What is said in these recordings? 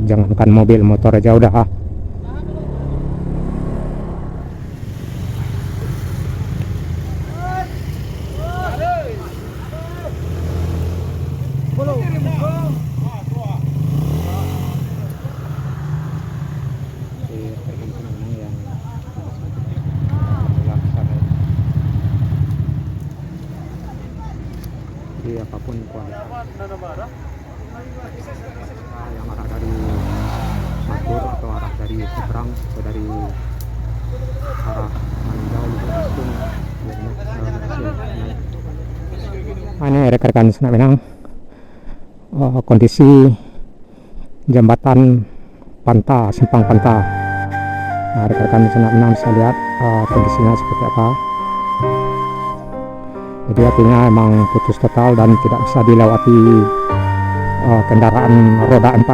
jangankan mobil, motor aja udah jadi apapun kualitas yang arah dari Matur atau arah dari seberang atau dari arah Manjau juga langsung ini rekan-rekan Senak Minang, kondisi jembatan Panta, simpang Panta. Nah, rekan-rekan Senak Minang bisa lihat kondisinya seperti apa. Jadi artinya emang putus total dan tidak bisa dilewati kendaraan roda 4.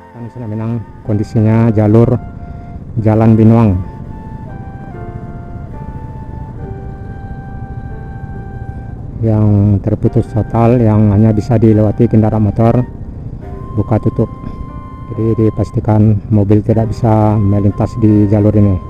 Kan Senak Minang kondisinya jalur Jalan Binuang. Yang terputus total, yang hanya bisa dilewati kendaraan motor buka tutup. Jadi dipastikan mobil tidak bisa melintas di jalur ini.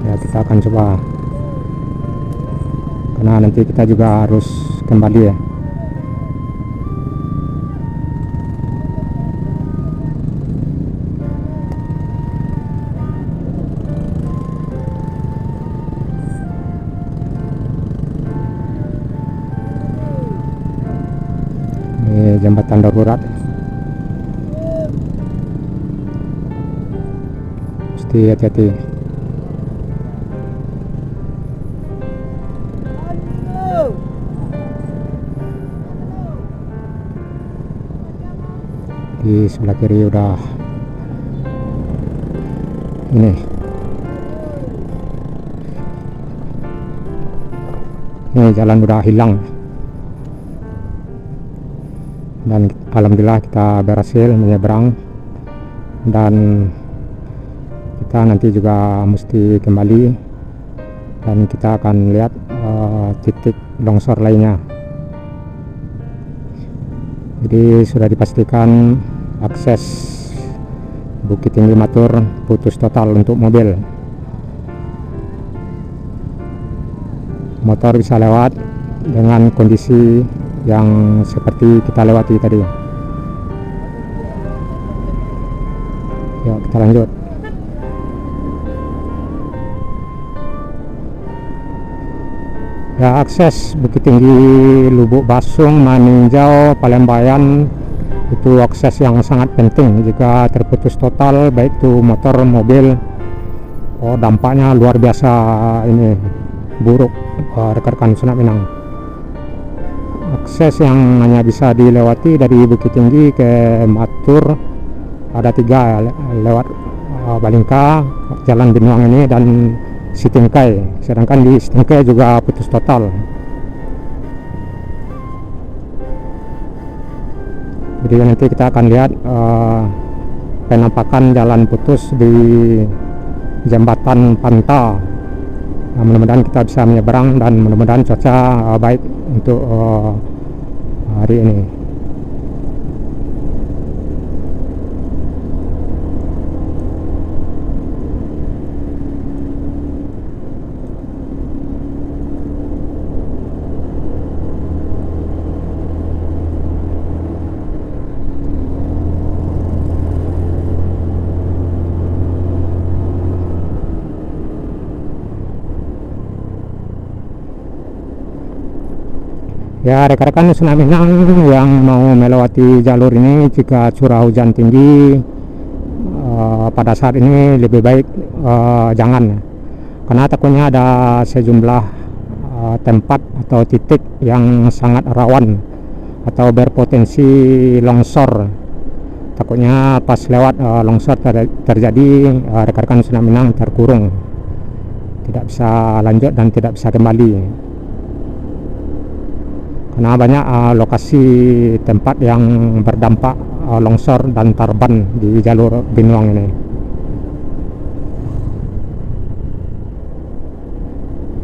Ya, kita akan coba, karena nanti kita juga harus kembali ya. Ini jembatan darurat, mesti hati-hati. Di sebelah kiri udah ini jalan udah hilang, dan alhamdulillah kita berhasil menyeberang, dan kita nanti juga mesti kembali dan kita akan lihat titik longsor lainnya. Jadi sudah dipastikan akses Bukit Tinggi Matur putus total untuk mobil. Motor bisa lewat dengan kondisi yang seperti kita lewati tadi. Yuk kita lanjut. Ya, akses Bukit Tinggi, Lubuk Basung, Maninjau, Palembayan itu akses yang sangat penting. Jika terputus total baik itu motor, mobil, dampaknya luar biasa, ini buruk rekan-rekan Senak Minang. Akses yang hanya bisa dilewati dari Bukit Tinggi ke Matur ada 3, lewat Balingka, Jalan Binuang ini, dan Sitingkai. Sedangkan di Sitingkai juga putus total. Jadi nanti kita akan lihat penampakan jalan putus di jembatan Panta. Nah, mudah-mudahan kita bisa menyeberang dan mudah-mudahan cuaca baik untuk hari ini. Ya, rekan-rekan Senam Minang yang mau melewati jalur ini, jika curah hujan tinggi pada saat ini lebih baik jangan ya. Karena takutnya ada sejumlah tempat atau titik yang sangat rawan atau berpotensi longsor. Takutnya pas lewat longsor terjadi, rekan-rekan Senam Minang terkurung, tidak bisa lanjut dan tidak bisa kembali. Karena banyak lokasi tempat yang berdampak longsor dan tarban di jalur Binuang ini.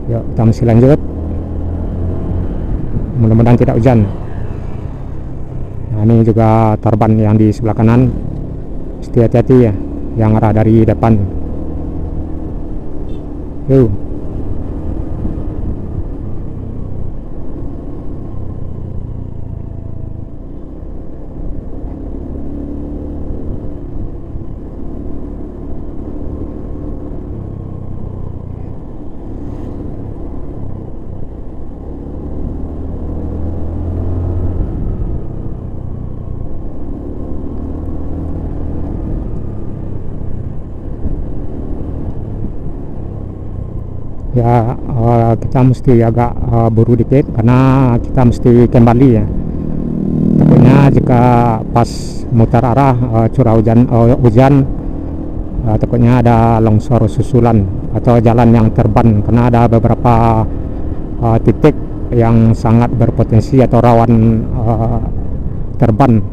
Yuk, kita masih lanjut. Mudah-mudahan tidak hujan. Nah, ini juga tarban yang di sebelah kanan. Mesti hati-hati ya, yang arah dari depan. Yuk. Ya, kita mesti agak buru dikit karena kita mesti kembali ya. Takutnya jika pas mutar arah curah hujan, takutnya ada longsor susulan atau jalan yang terban, karena ada beberapa titik yang sangat berpotensi atau rawan terban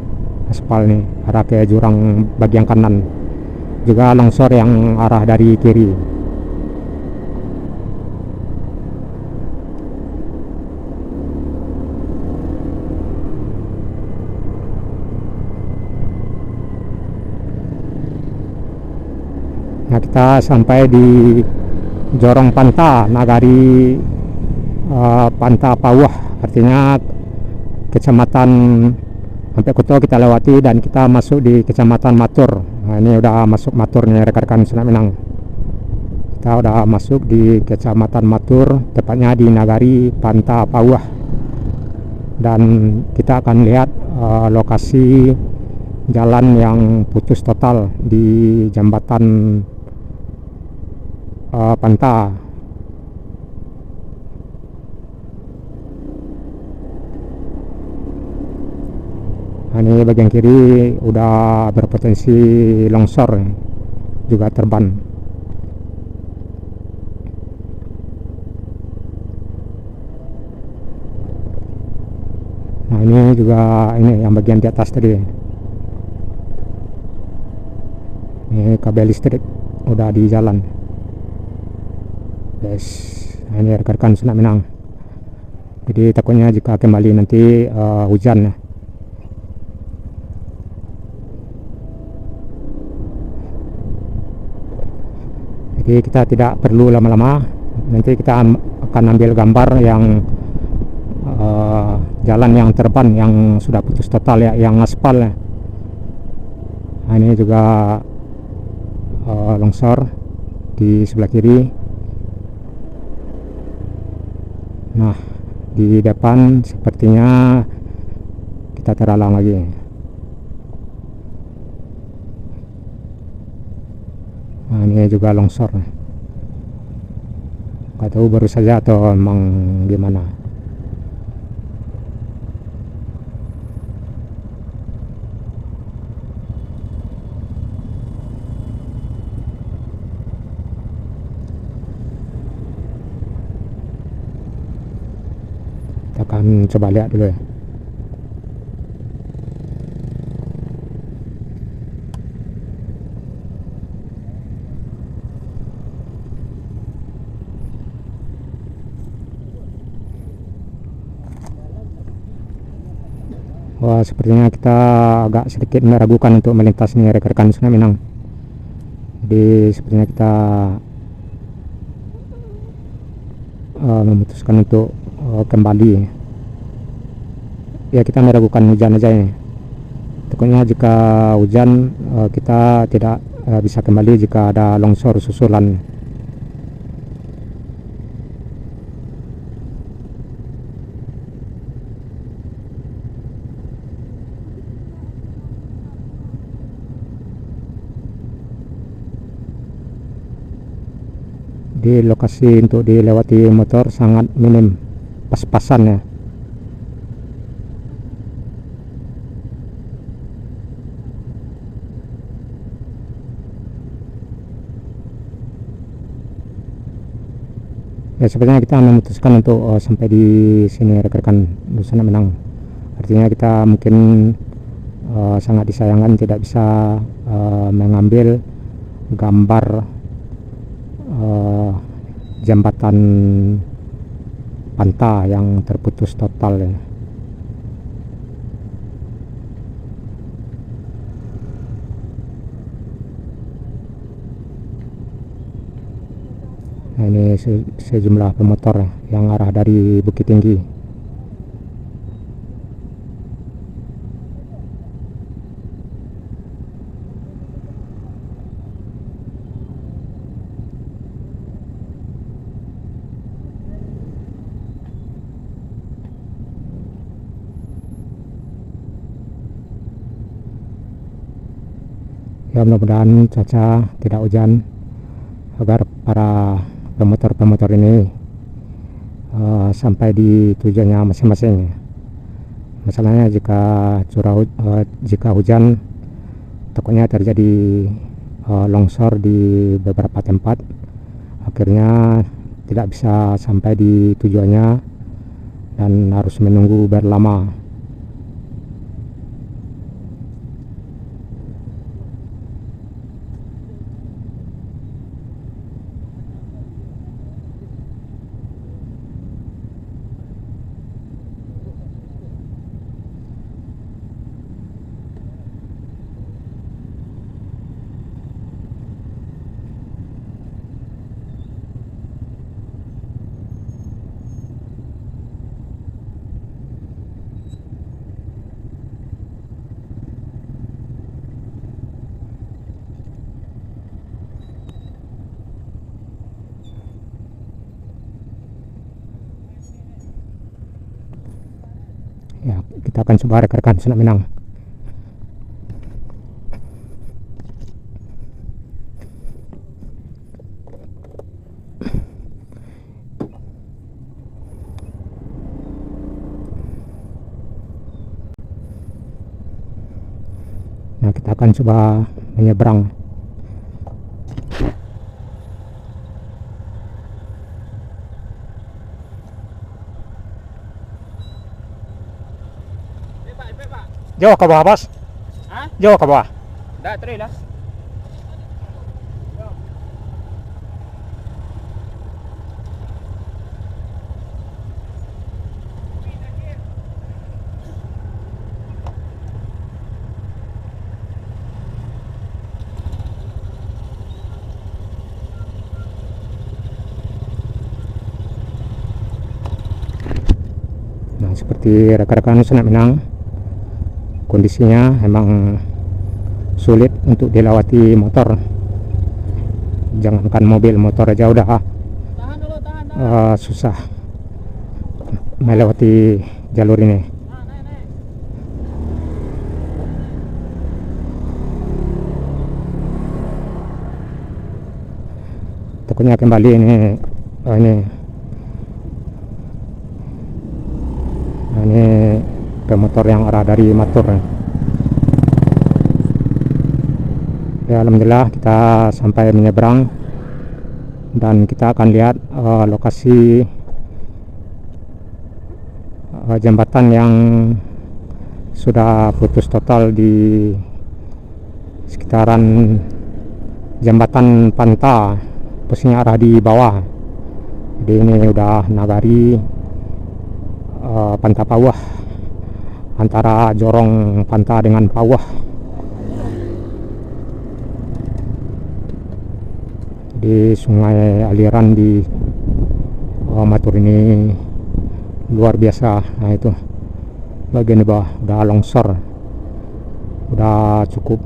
aspal nih, arah ke jurang bagian kanan, juga longsor yang arah dari kiri. Nah, kita sampai di Jorong Panta, Nagari Panta Pawah, artinya kecamatan sampai Kuto kita lewati dan kita masuk di kecamatan Matur. Nah, ini udah masuk Matur nih rekan-rekan Senam Minang. Kita udah masuk di kecamatan Matur, tepatnya di Nagari Panta Pawah, dan kita akan lihat lokasi jalan yang putus total di jembatan Panta. Nah, ini bagian kiri udah berpotensi longsor, juga terban. Nah, ini juga ini yang bagian di atas tadi. Ini kabel listrik udah di jalan. Guys, nah, ini rekan-rekan Senam Minang. Jadi takutnya jika kembali nanti hujan ya. Jadi kita tidak perlu lama-lama. Nanti kita akan ambil gambar yang jalan yang terban yang sudah putus total ya, yang aspal ya. Nah, ini juga longsor di sebelah kiri. Nah, di depan sepertinya kita terhalang lagi. Nah, ini juga longsor. Nggak tahu baru saja atau emang gimana. Kita akan coba lihat dulu ya. Wah, sepertinya kita agak sedikit meragukan untuk melintas nih rekan-rekan Senam Minang. Jadi sepertinya kita memutuskan untuk kembali. Ya, kita meragukan hujan aja ini. Takutnya jika hujan kita tidak bisa kembali jika ada longsor susulan. Jadi lokasi untuk dilewati motor sangat minim, pas-pasan ya. Ya sepertinya kita memutuskan untuk sampai di sini rekan-rekan Nusana Minang. Artinya kita mungkin sangat disayangkan tidak bisa mengambil gambar jembatan Panta yang terputus total ya. Nah, ini sejumlah pemotor yang arah dari Bukit Tinggi. Ya mudah-mudahan cuaca tidak hujan agar para pemotor-pemotor ini sampai di tujuannya masing-masing. Masalahnya jika hujan takutnya terjadi longsor di beberapa tempat, akhirnya tidak bisa sampai di tujuannya dan harus menunggu berlama. Ya, kita akan coba rekan-rekan Nusana Minang. Nah, kita akan coba menyeberang. Jauh ke bawah, Bos? Hah? Jauh ke bawah? Dah, trail lah. Nah, seperti rekan-rekan Nusana Minang, kondisinya emang sulit untuk dilewati motor. Jangankan mobil, motor aja udah Tahan dulu, tahan. susah melewati jalur ini. Nah, naik. Takutnya kembali ini ini pemotor yang arah dari Matur. Ya, alhamdulillah kita sampai menyeberang dan kita akan lihat lokasi jembatan yang sudah putus total di sekitaran jembatan Panta, posisinya arah di bawah. Jadi ini udah nagari Panta Pawah, antara jorong Panta dengan Pawah. Di sungai aliran di Matur ini luar biasa. Nah, itu bagian di bawah udah longsor, udah cukup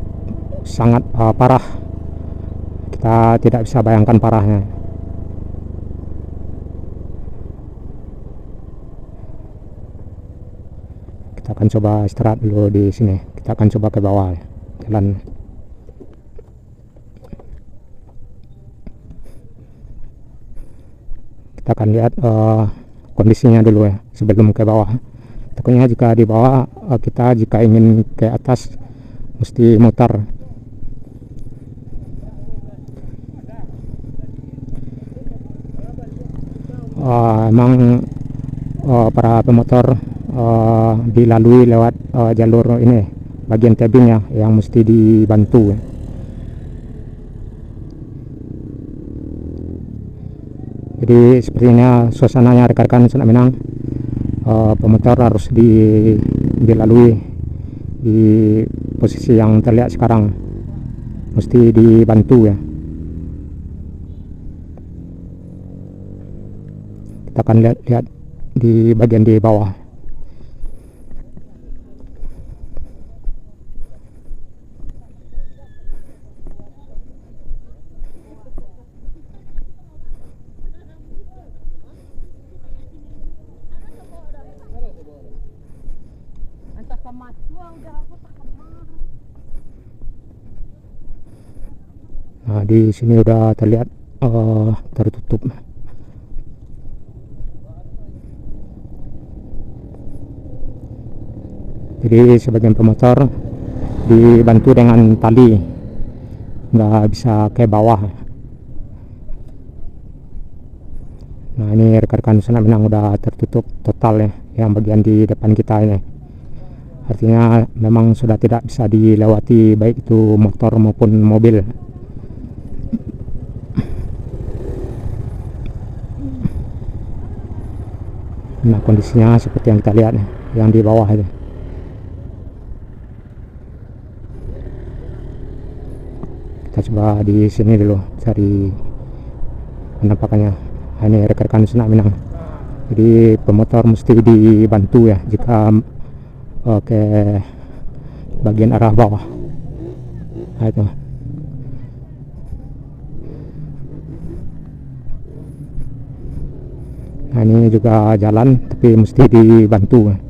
sangat parah. Kita tidak bisa bayangkan parahnya. Kita akan coba istirahat dulu di sini. Kita akan coba ke bawah jalan. Kita akan lihat kondisinya dulu ya sebelum ke bawah. Takutnya jika di bawah kita jika ingin ke atas mesti mutar. Emang para pemotor dilalui lewat jalur ini bagian tebing ya yang mesti dibantu. Jadi sepertinya suasananya rekan-rekan Senak Minang, pemotor harus dilalui di posisi yang terlihat sekarang, mesti dibantu ya. Kita akan lihat di bagian di bawah. Nah, di sini udah terlihat tertutup. Jadi sebagian pemotor dibantu dengan tali, nggak bisa ke bawah. Nah, ini rekan-rekan Senak Minang udah tertutup total ya, yang bagian di depan kita ini. Artinya memang sudah tidak bisa dilewati baik itu motor maupun mobil. Nah, kondisinya seperti yang kita lihat yang di bawah itu. Kita coba di sini dulu cari penampakannya. Ini rekan-rekan Senak Minang. Jadi pemotor mesti dibantu ya jika ke bagian arah bawah. Nah, itu. Nah, ini juga jalan tapi mesti dibantu. Nah,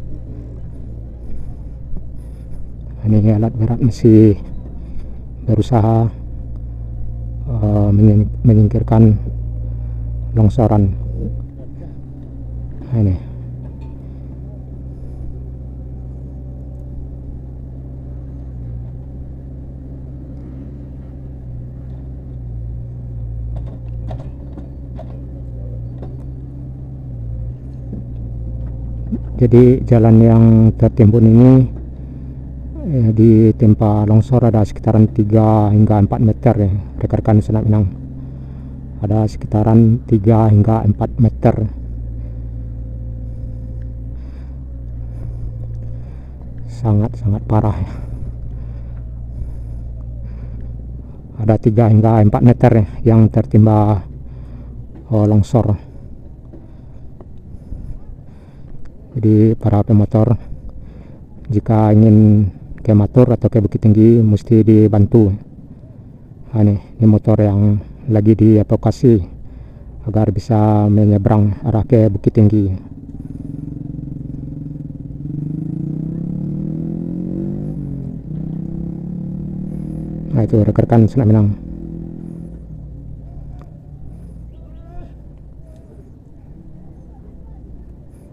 ini alat berat masih berusaha menyingkirkan longsoran. Nah, ini. Jadi jalan yang tertimbun ini ditimpa longsor ada sekitaran 3 hingga 4 meter ya rekan-rekan Senak Minang. Ada sekitaran 3 hingga 4 meter. Sangat-sangat parah ya. Ada 3 hingga 4 meter ya yang tertimpa longsor. Jadi para pemotor jika ingin ke Matur atau ke Bukit Tinggi mesti dibantu. Nah, ini motor yang lagi dievakuasi agar bisa menyeberang arah ke Bukit Tinggi. Nah, itu rekan-rekan Senak Minang.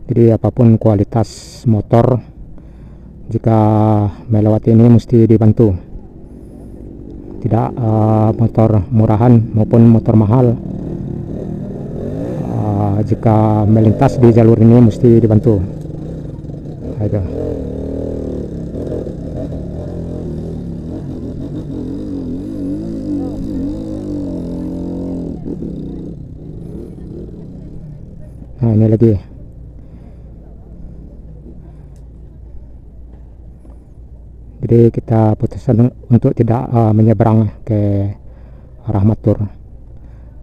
Jadi apapun kualitas motor, jika melewati ini mesti dibantu. Tidak motor murahan maupun motor mahal, jika melintas di jalur ini mesti dibantu. Nah, itu. Nah, ini lagi. Jadi kita putuskan untuk tidak menyeberang ke arah Matur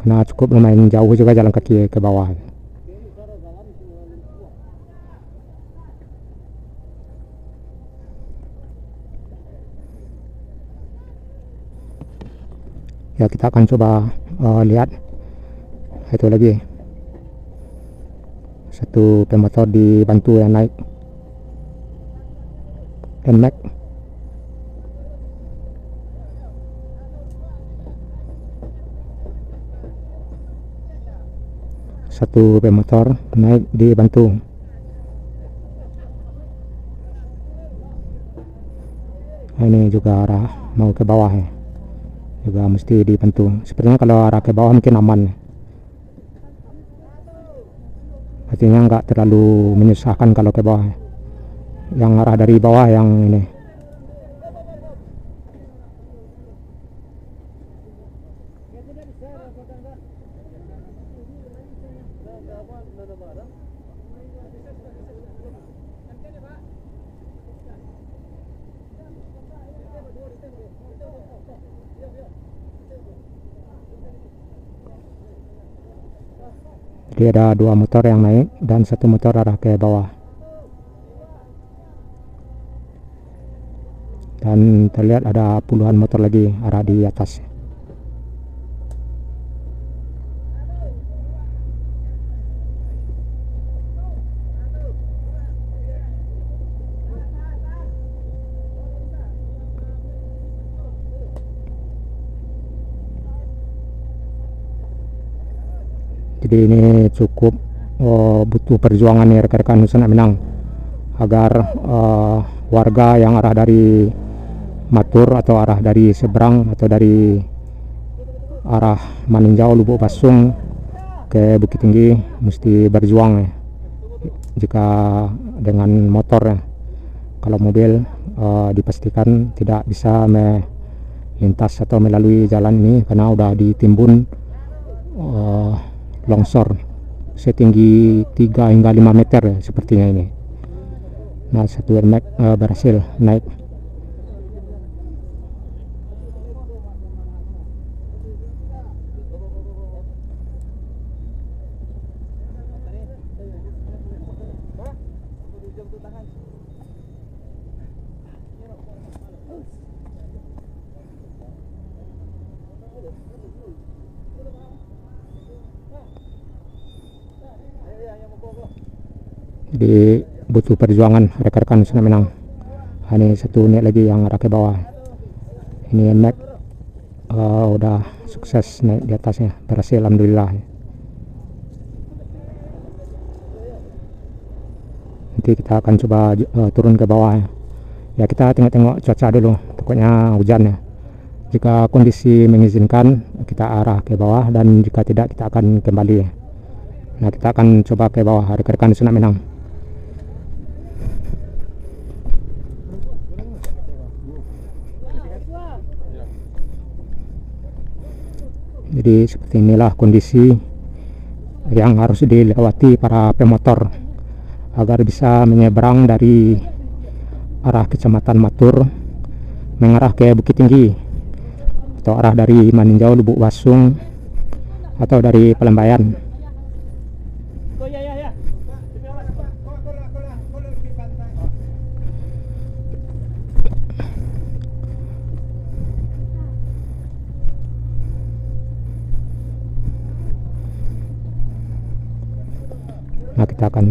karena cukup lumayan jauh juga jalan kaki ke bawah. Ya, kita akan coba lihat itu lagi satu pemotor dibantu yang naik NMAX. satu pemotor naik dibantu. Ini juga arah mau ke bawah ya, juga mesti dibantu. Sepertinya kalau arah ke bawah mungkin aman, artinya nggak terlalu menyusahkan kalau ke bawah. Yang arah dari bawah yang ini. Jadi ada dua motor yang naik dan satu motor arah ke bawah. Dan terlihat ada puluhan motor lagi arah di atas. Jadi ini cukup butuh perjuangan nih rekan-rekan Nusa Minang agar warga yang arah dari Matur atau arah dari seberang atau dari arah Maninjau Lubuk Basung ke Bukit Tinggi mesti berjuang ya. Jika dengan motor ya, kalau mobil dipastikan tidak bisa melintas atau melalui jalan ini karena udah ditimbun longsor setinggi 3 hingga 5 meter ya, sepertinya ini. Nah, satu Air Max berhasil naik. Jadi butuh perjuangan rekan-rekan Nusa Minang. Ini satu unit lagi yang arah ke bawah. Ini Mac udah sukses naik di atasnya, berhasil alhamdulillah. Nanti kita akan coba turun ke bawah ya. Kita tengok-tengok cuaca dulu, takutnya hujan ya. Jika kondisi mengizinkan kita arah ke bawah, dan jika tidak kita akan kembali ya. Nah, kita akan coba ke bawah rekan-rekan Nusa Minang. Jadi seperti inilah kondisi yang harus dilewati para pemotor agar bisa menyeberang dari arah Kecamatan Matur mengarah ke Bukit Tinggi, atau arah dari Maninjau Lubuk Basung atau dari Palembayan. Nah, kita akan